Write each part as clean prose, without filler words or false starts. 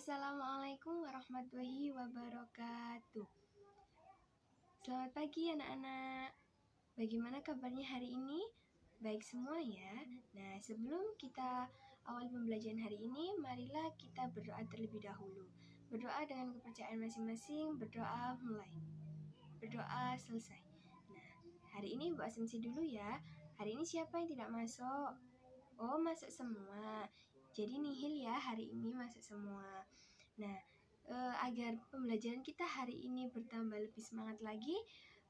Assalamualaikum warahmatullahi wabarakatuh. Selamat pagi anak-anak. Bagaimana kabarnya hari ini? Baik semua ya. Nah, sebelum kita awal pembelajaran hari ini, marilah kita berdoa terlebih dahulu. Berdoa dengan kepercayaan masing-masing, berdoa mulai. Berdoa selesai. Nah, hari ini Bu Asumsi dulu ya. Hari ini siapa yang tidak masuk? Oh, masuk semua. Jadi nihil ya, hari ini masuk semua. Nah, agar pembelajaran kita hari ini bertambah lebih semangat lagi,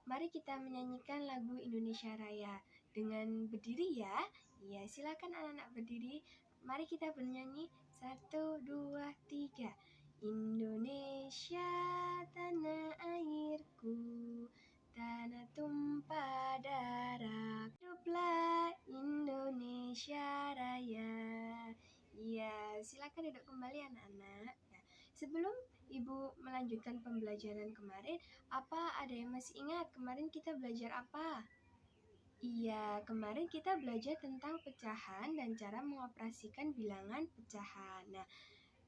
mari kita menyanyikan lagu Indonesia Raya dengan berdiri ya. Ya, silakan anak-anak berdiri. Mari kita bernyanyi 1, 2, 3. Indonesia tanah airku, tanah tumpah darah. Hiduplah Indonesia Raya. Iya, silakan duduk kembali anak-anak. Nah, sebelum Ibu melanjutkan pembelajaran kemarin, apa ada yang masih ingat kemarin kita belajar apa? Iya, kemarin kita belajar tentang pecahan dan cara mengoperasikan bilangan pecahan. Nah,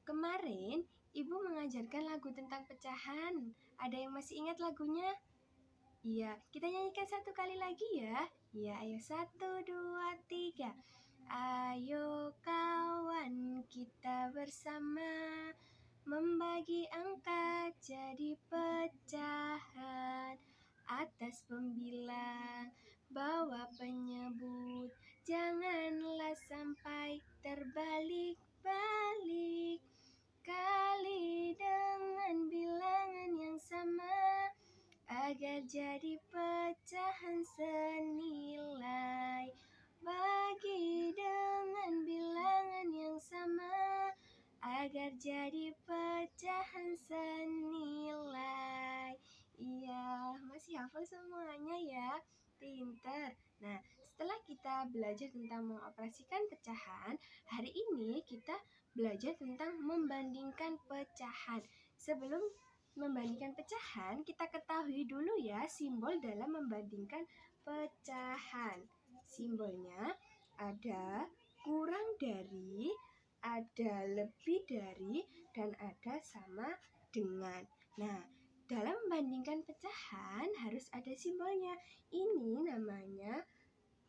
kemarin Ibu mengajarkan lagu tentang pecahan. Ada yang masih ingat lagunya? Iya, kita nyanyikan satu kali lagi ya. Iya, ayo 1, 2, 3. Ayo kawan kita bersama membagi angka jadi pecahan. Atas pembilang, bawah penyebut, janganlah sampai terbalik-balik. Kali dengan bilangan yang sama agar jadi pecahan senilai. Bagi dengan bilangan yang sama agar jadi pecahan senilai. Iya, masih hafal semuanya ya? Pinter. Nah, setelah kita belajar tentang mengoperasikan pecahan, hari ini kita belajar tentang membandingkan pecahan. Sebelum membandingkan pecahan, kita ketahui dulu ya simbol dalam membandingkan pecahan. Simbolnya ada kurang dari, ada lebih dari, dan ada sama dengan. Nah, dalam membandingkan pecahan harus ada simbolnya. Ini namanya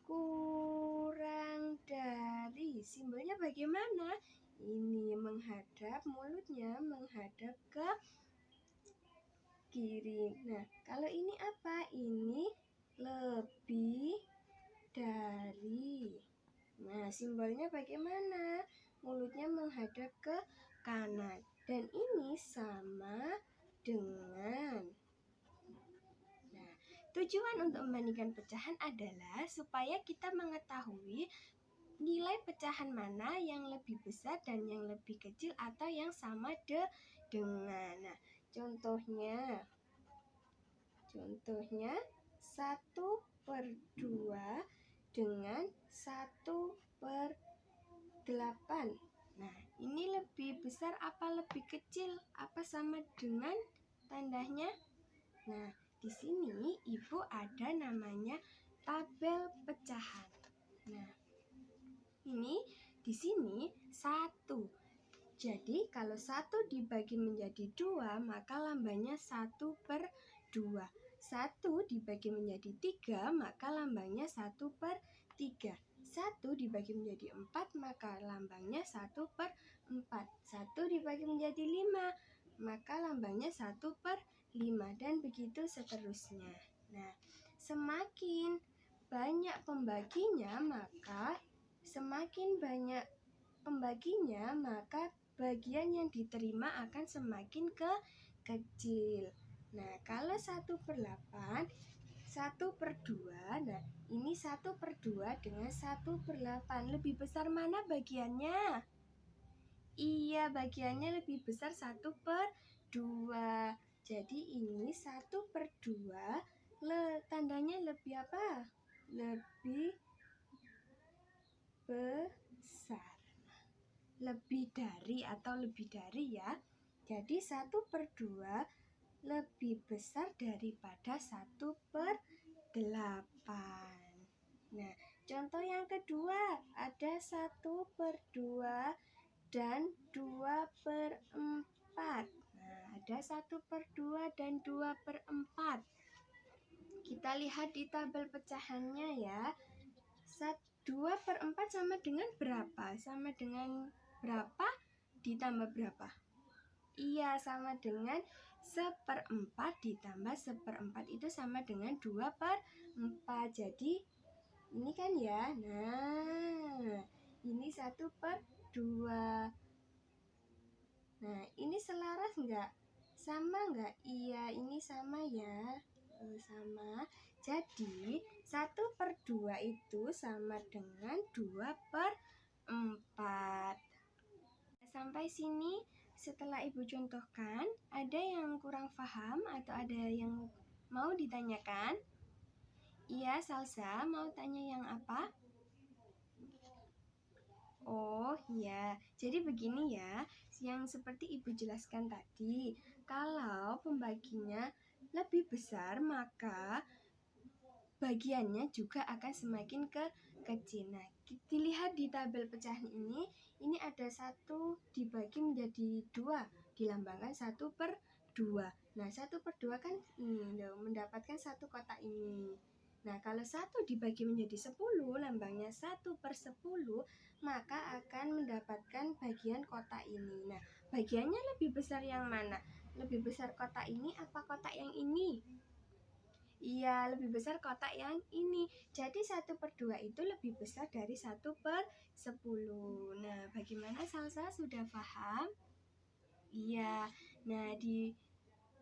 kurang dari. Simbolnya bagaimana? Ini menghadap, mulutnya menghadap ke kiri. Nah, kalau ini apa? Ini lebih dari. Nah, simbolnya bagaimana? Mulutnya menghadap ke kanan. Dan ini sama dengan. Nah, tujuan untuk membandingkan pecahan adalah supaya kita mengetahui nilai pecahan mana yang lebih besar dan yang lebih kecil atau yang sama dengan. Nah, contohnya 1/2 dengan 1/8. Nah, ini lebih besar apa lebih kecil? Apa sama dengan tandanya? Nah, di sini Ibu ada namanya tabel pecahan. Nah, ini di sini 1. Jadi kalau 1 dibagi menjadi 2, maka lambangnya 1/2. 1 dibagi menjadi 3, maka lambangnya 1/3. 1 dibagi menjadi 4, maka lambangnya 1/4. 1 dibagi menjadi 5, maka lambangnya 1/5, dan begitu seterusnya. Nah, semakin banyak pembaginya, maka bagian yang diterima akan semakin kecil. Nah, kalau 1/8, 1/2, nah ini 1/2 dengan 1/8. Lebih besar mana bagiannya? Iya, bagiannya lebih besar 1/2. Jadi ini 1/2, tandanya lebih apa? Lebih besar. Lebih dari atau lebih dari ya. Jadi 1/2 lebih besar daripada 1/8. Nah, contoh yang kedua ada 1/2 dan 2/4. ada 1/2 dan 2/4. Kita lihat di tabel pecahannya ya. 2/4 sama dengan berapa? Sama dengan berapa ditambah berapa? Iya, sama dengan 1/4 ditambah 1/4 itu sama dengan 2/4. Jadi ini kan ya. Nah, ini 1/2. Nah, ini selaras enggak? Sama enggak? Iya, ini sama ya. Sama. Jadi 1/2 itu sama dengan 2/4. Sampai sini setelah Ibu contohkan, ada yang kurang paham atau ada yang mau ditanyakan? Iya, Salsa, mau tanya yang apa? Oh ya, jadi begini ya, yang seperti Ibu jelaskan tadi, kalau pembaginya lebih besar maka bagiannya juga akan semakin kecil. Nah, dilihat di tabel pecahan ini ada 1 dibagi menjadi 2, dilambangkan 1/2. Nah, 1/2 kan ini mendapatkan 1 kotak ini. Nah, kalau 1 dibagi menjadi 10, lambangnya 1/10, maka akan mendapatkan bagian kotak ini. Nah, bagiannya lebih besar yang mana? Lebih besar kotak ini apa kotak yang ini? Iya, lebih besar kotak yang ini. Jadi 1/2 itu lebih besar dari 1/10. Nah, bagaimana Salsa, sudah paham? Iya. Nah,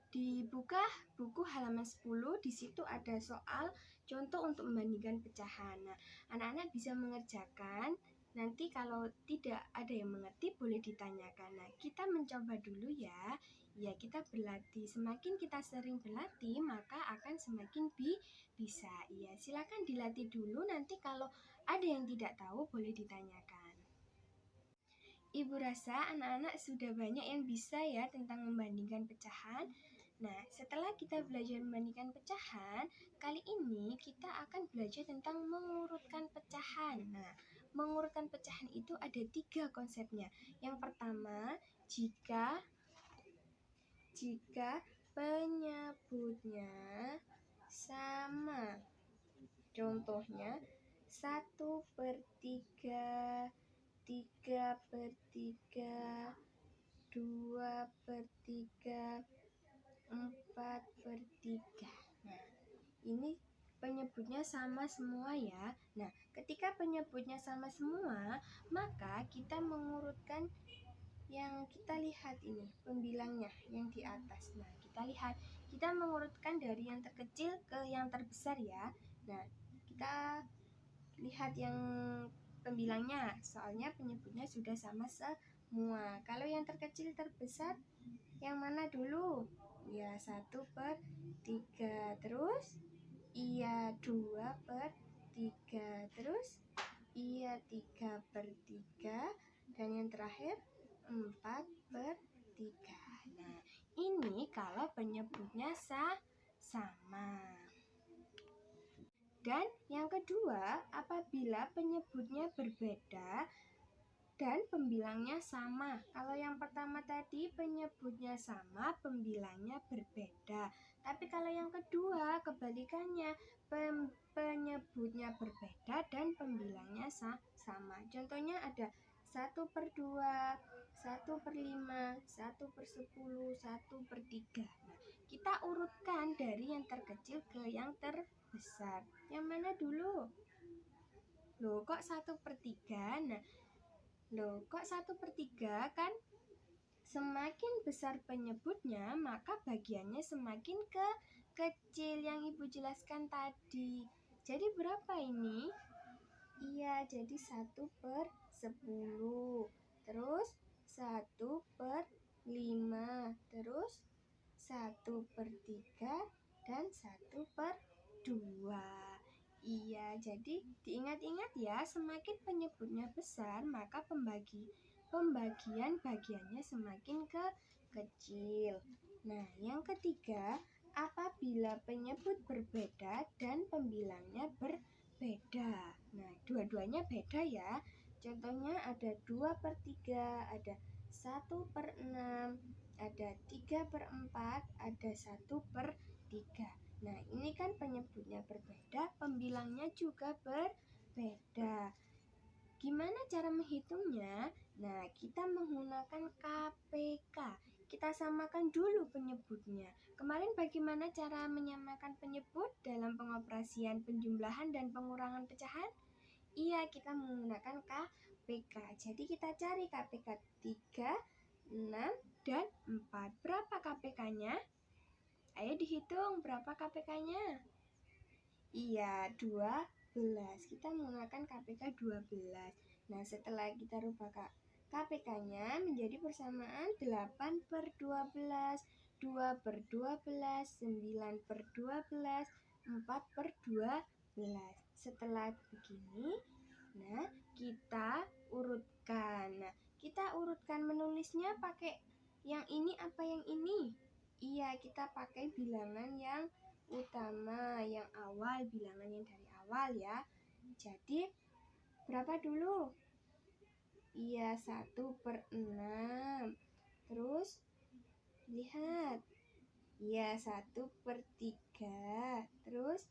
dibuka buku halaman 10, di situ ada soal contoh untuk membandingkan pecahan. Nah, anak-anak bisa mengerjakan. Nanti kalau tidak ada yang mengerti boleh ditanyakan. Nah, kita mencoba dulu ya. Ya, kita berlatih. Semakin kita sering berlatih, maka akan semakin bisa. Ya, silakan dilatih dulu. Nanti kalau ada yang tidak tahu boleh ditanyakan. Ibu rasa anak-anak sudah banyak yang bisa ya tentang membandingkan pecahan. Nah, setelah kita belajar membandingkan pecahan, kali ini kita akan belajar tentang mengurutkan pecahan. Nah, mengurutkan pecahan itu ada 3 konsepnya. Yang pertama, jika penyebutnya sama. Contohnya 1/3, 3/3, 2/3, 4/3. Nah, ini penyebutnya sama semua ya. Nah, ketika penyebutnya sama semua, maka kita mengurutkan yang kita lihat ini, pembilangnya yang di atas. Nah, kita mengurutkan dari yang terkecil ke yang terbesar ya. Nah, kita lihat yang pembilangnya, soalnya penyebutnya sudah sama semua. Kalau yang terkecil terbesar, yang mana dulu? Ya, 1/3. Terus, iya 2/3. Terus, iya 3/3. Dan yang terakhir 4/3. Nah, ini kalau penyebutnya sama. Dan yang kedua, apabila penyebutnya berbeda dan pembilangnya sama. Kalau yang pertama tadi penyebutnya sama, pembilangnya berbeda. Tapi kalau yang kedua kebalikannya, penyebutnya berbeda dan pembilangnya sama. Contohnya ada 1/2, 1/5, 1/10, 1/3. Nah, kita urutkan dari yang terkecil ke yang terbesar. Yang mana dulu? Loh, kok 1/3? Nah, loh, kok 1/3 kan? Semakin besar penyebutnya, maka bagiannya semakin kecil yang Ibu jelaskan tadi. Jadi berapa ini? Iya, jadi 1/10. Terus 1/5. Terus 1/3 dan 1/2. Iya, jadi diingat-ingat ya, semakin penyebutnya besar, maka pembagian bagiannya semakin kecil. Nah, yang ketiga, apabila penyebut berbeda dan pembilangnya berbeda. Nah, dua-duanya beda ya. Contohnya ada 2/3, ada 1/6, ada 3/4, ada 1/3. Nah, ini kan penyebutnya berbeda, pembilangnya juga berbeda. Gimana cara menghitungnya? Nah, kita menggunakan KPK. Kita samakan dulu penyebutnya. Kemarin bagaimana cara menyamakan penyebut dalam pengoperasian penjumlahan dan pengurangan pecahan? Iya, kita menggunakan KPK. Jadi kita cari KPK 3, 6, dan 4. Berapa KPK-nya? Ayo dihitung berapa KPK-nya. Iya, 12. Kita menggunakan KPK 12. Nah, setelah kita rubah KPK-nya menjadi persamaan 8/12, 2/12, 9/12, 4/12. Setelah begini, nah kita urutkan. Nah, kita urutkan menulisnya pakai yang ini apa yang ini? Iya, kita pakai bilangan yang utama, yang awal, bilangan yang dari awal ya. Jadi berapa dulu? Iya, 1/6. Terus lihat. Iya, 1/3. Terus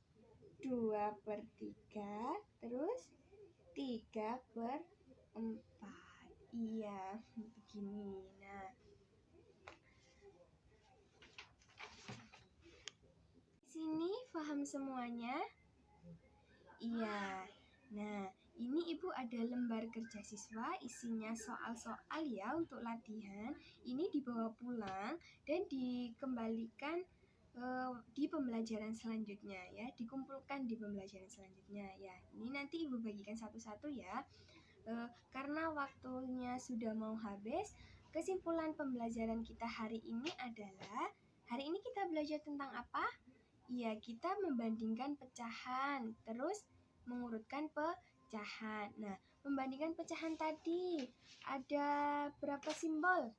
2/3. Terus 3/4. Iya, begini. Nah, sini paham semuanya? Iya. Nah, ini Ibu ada lembar kerja siswa, isinya soal-soal ya untuk latihan. Ini dibawa pulang dan dikembalikan di pembelajaran selanjutnya ya, dikumpulkan di pembelajaran selanjutnya ya. Ini nanti Ibu bagikan satu-satu ya. Karena waktunya sudah mau habis, kesimpulan pembelajaran kita hari ini adalah, hari ini kita belajar tentang apa? Iya, kita membandingkan pecahan, terus mengurutkan pecahan. Nah, membandingkan pecahan tadi ada berapa simbol?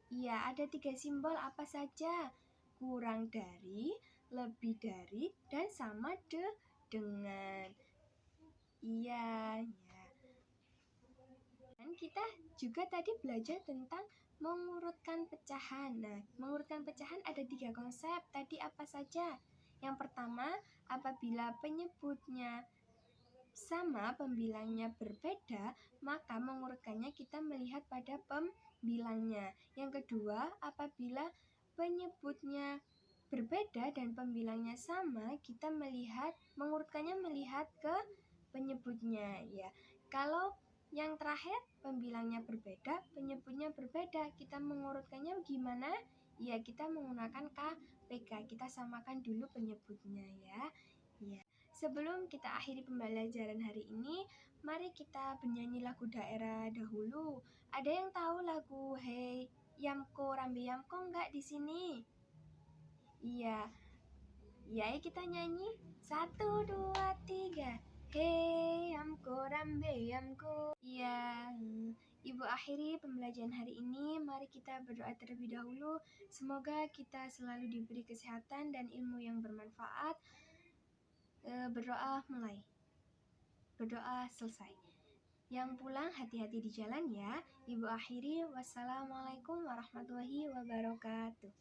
Iya, ada 3 simbol. Apa saja? Kurang dari, lebih dari, dan sama dengan. Iya, ya. Dan kita juga tadi belajar tentang mengurutkan pecahan. Nah, mengurutkan pecahan ada 3 konsep. Tadi apa saja? Yang pertama, apabila penyebutnya sama, pembilangnya berbeda, maka mengurutkannya kita melihat pada pembilangnya. Yang kedua, apabila penyebutnya berbeda dan pembilangnya sama, kita mengurutkannya melihat ke penyebutnya ya. Kalau yang terakhir pembilangnya berbeda, penyebutnya berbeda, kita mengurutkannya gimana? Ya, kita menggunakan KPK. Kita samakan dulu penyebutnya ya. Ya. Sebelum kita akhiri pembelajaran hari ini, mari kita bernyanyi lagu daerah dahulu. Ada yang tahu lagu Hey Yamko Rambe Yamko enggak di sini? Iya. Ya, kita nyanyi. 1, 2, 3. Hey Yamko Rambe Yamko. Iya. Ibu akhiri pembelajaran hari ini. Mari kita berdoa terlebih dahulu. Semoga kita selalu diberi kesehatan dan ilmu yang bermanfaat. Berdoa mulai. Berdoa selesai. Yang pulang hati-hati di jalan ya. Ibu akhiri, wassalamualaikum warahmatullahi wabarakatuh.